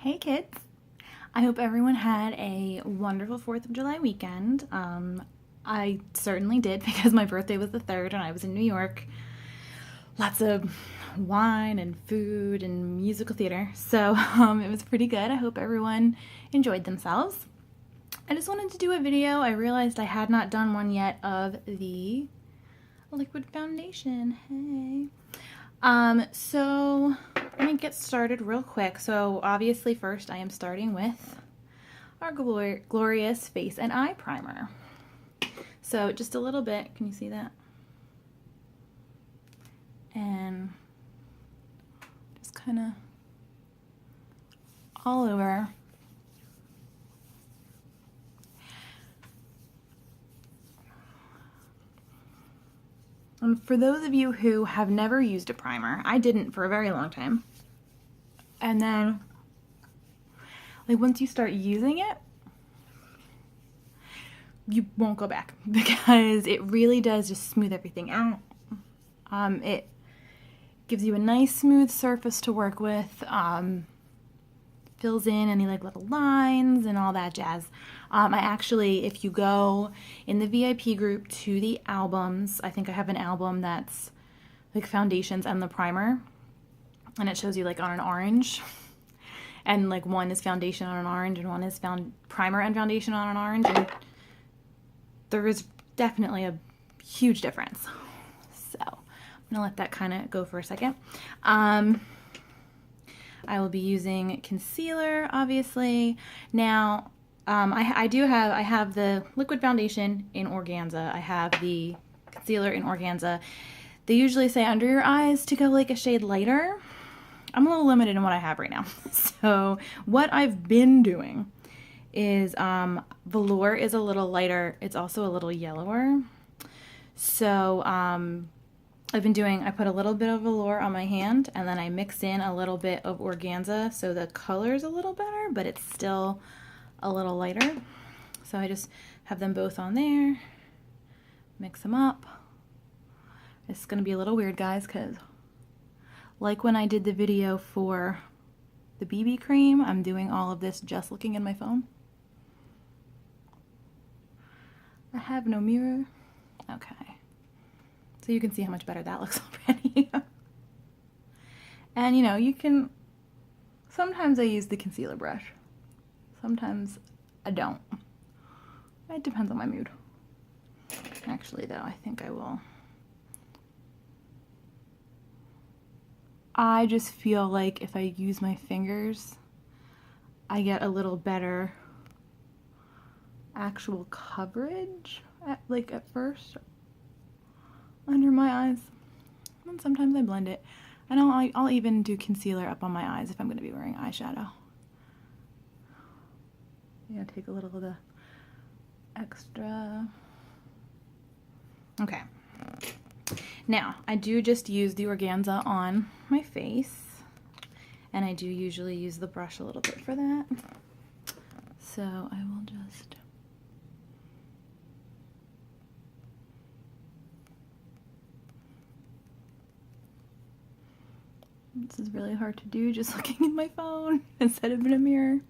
Hey kids! I hope everyone had a wonderful 4th of July weekend. I certainly did because my birthday was the 3rd and I was in New York. Lots of wine and food and musical theater. So it was pretty good. I hope everyone enjoyed themselves. I just wanted to do a video. I realized I had not done one yet of the liquid foundation. Hey. So let me get started real quick. So obviously first I am starting with our glorious face and eye primer. So just a little bit, can you see that? And just kind of all over. And for those of you who have never used a primer, I didn't for a very long time. And then, like, once you start using it, you won't go back because it really does just smooth everything out. It gives you a nice smooth surface to work with, fills in any like little lines and all that jazz. I actually, if you go in the VIP group to the albums, I think I have an album that's like foundations and the primer, and it shows you like on an orange, and like one is foundation on an orange and one is primer and foundation on an orange, and there is definitely a huge difference. So I'm gonna let that kind of go for a second. I will be using concealer, obviously. Now, I have the liquid foundation in organza. I have the concealer in organza. They usually say under your eyes to go like a shade lighter. I'm a little limited in what I have right now. So what I've been doing is velour is a little lighter. It's also a little yellower. So I put a little bit of velour on my hand and then I mix in a little bit of organza so the color's a little better, but it's still a little lighter. So I just have them both on there, mix them up. It's gonna be a little weird, guys, because like when I did the video for the BB cream, I'm doing all of this just looking in my phone. I have no mirror. Okay. So you can see how much better that looks already. And you know, sometimes I use the concealer brush. Sometimes I don't. It depends on my mood. Actually though, I think I will. I just feel like if I use my fingers, I get a little better actual coverage at first under my eyes, and sometimes I blend it. And I'll even do concealer up on my eyes if I'm going to be wearing eyeshadow. Yeah, take a little of the extra. Okay. Now, I do just use the organza on my face, and I do usually use the brush a little bit for that. So I will just this is really hard to do just looking in my phone instead of in a mirror. You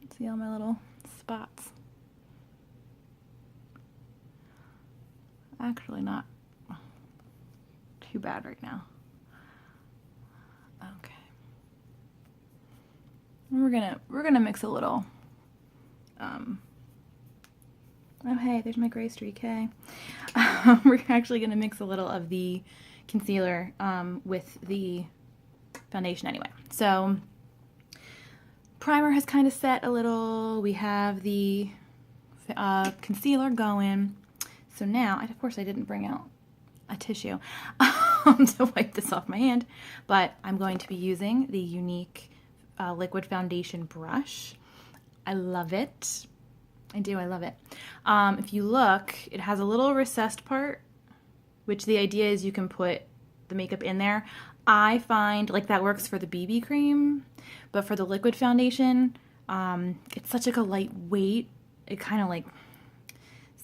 can see all my little spots. Actually not too bad right now. Okay. We're gonna mix a little. Oh hey, there's my gray streak, hey. We're actually gonna mix a little of the concealer with the foundation anyway. So primer has kind of set a little. We have the concealer going. So now, of course I didn't bring out a tissue to wipe this off my hand, but I'm going to be using the Younique liquid foundation brush. I love it. I do, I love it. If you look, it has a little recessed part, which the idea is you can put the makeup in there. I find like that works for the BB cream, but for the liquid foundation, it's such like a lightweight, it kind of like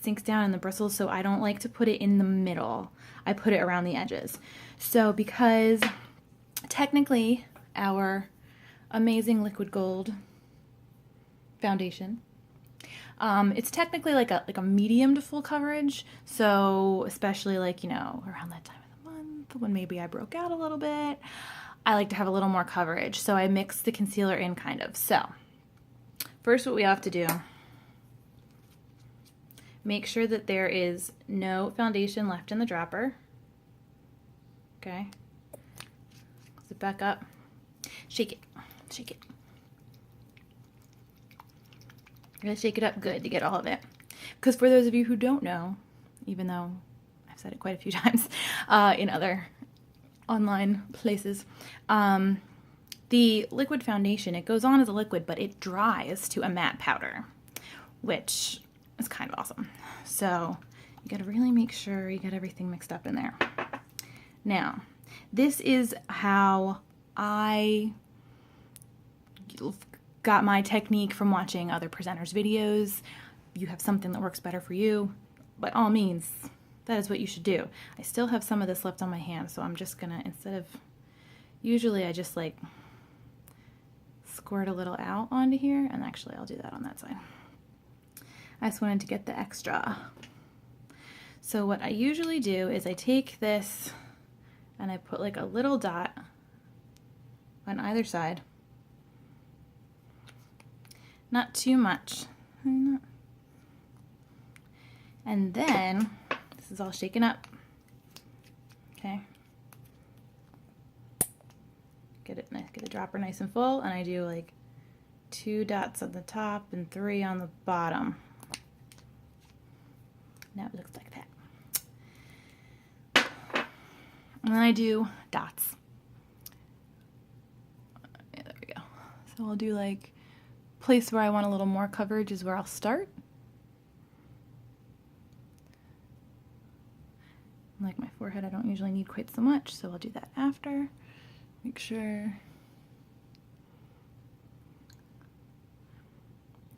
sinks down in the bristles, so I don't like to put it in the middle. I put it around the edges. So because technically our amazing liquid gold foundation. It's technically like a medium to full coverage, so especially like, you know, around that time of the month when maybe I broke out a little bit, I like to have a little more coverage. So I mix the concealer in kind of. So first what we have to do, make sure that there is no foundation left in the dropper. Okay. Close it back up. Shake it. Shake it. You're gonna shake it up good to get all of it. Because for those of you who don't know, even though I've said it quite a few times in other online places, the liquid foundation, it goes on as a liquid, but it dries to a matte powder, which is kind of awesome. So you gotta really make sure you get everything mixed up in there. Now, this is how I got my technique from watching other presenters' videos. You have something that works better for you, by all means, that is what you should do. I still have some of this left on my hand, so I'm just gonna, instead of, usually I just like squirt a little out onto here, and actually I'll do that on that side. I just wanted to get the extra. So what I usually do is I take this and I put like a little dot on either side. Not too much. And then, this is all shaken up. Okay. Get it nice, get the dropper nice and full, and I do like 2 dots on the top and 3 on the bottom. Now it looks like that. And then I do dots. Yeah, there we go. So I'll do like, place where I want a little more coverage is where I'll start. Like my forehead, I don't usually need quite so much, so I'll do that after. Make sure.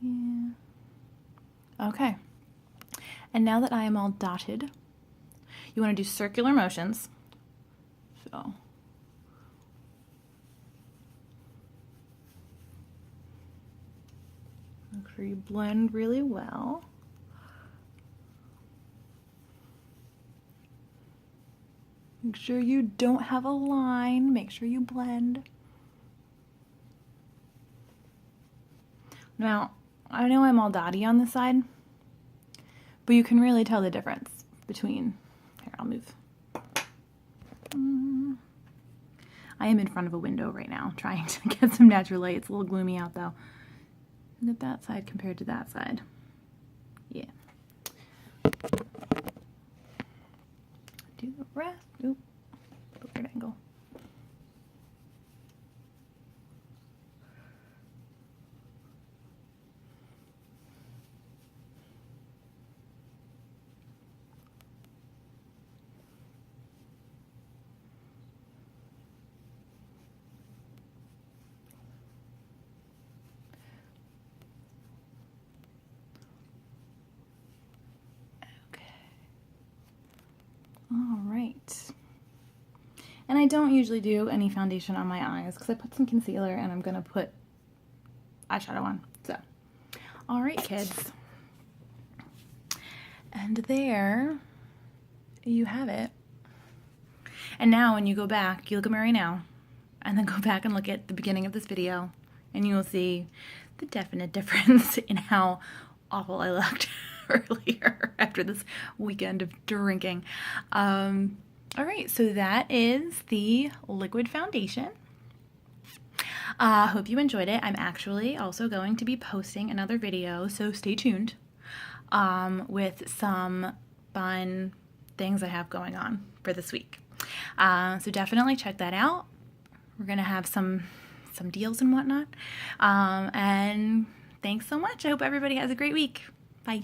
Yeah. Okay. And now that I am all dotted, you want to do circular motions. So make sure you blend really well. Make sure you don't have a line. Make sure you blend. Now, I know I'm all dotty on this side, but you can really tell the difference between, here, I'll move. I am in front of a window right now trying to get some natural light. It's a little gloomy out though. Look at that side compared to that side. Yeah. Do the rest. Oop. Weird angle. All right. And I don't usually do any foundation on my eyes because I put some concealer and I'm gonna put eyeshadow on. So, all right, kids. And there you have it. And now when you go back, you look at me right now, and then go back and look at the beginning of this video, and you will see the definite difference in how awful I looked earlier after this weekend of drinking. All right, so that is the liquid foundation. Hope you enjoyed it. I'm actually also going to be posting another video, so stay tuned, with some fun things I have going on for this week. So definitely check that out. We're gonna have some deals and whatnot. And thanks so much. I hope everybody has a great week. Bye.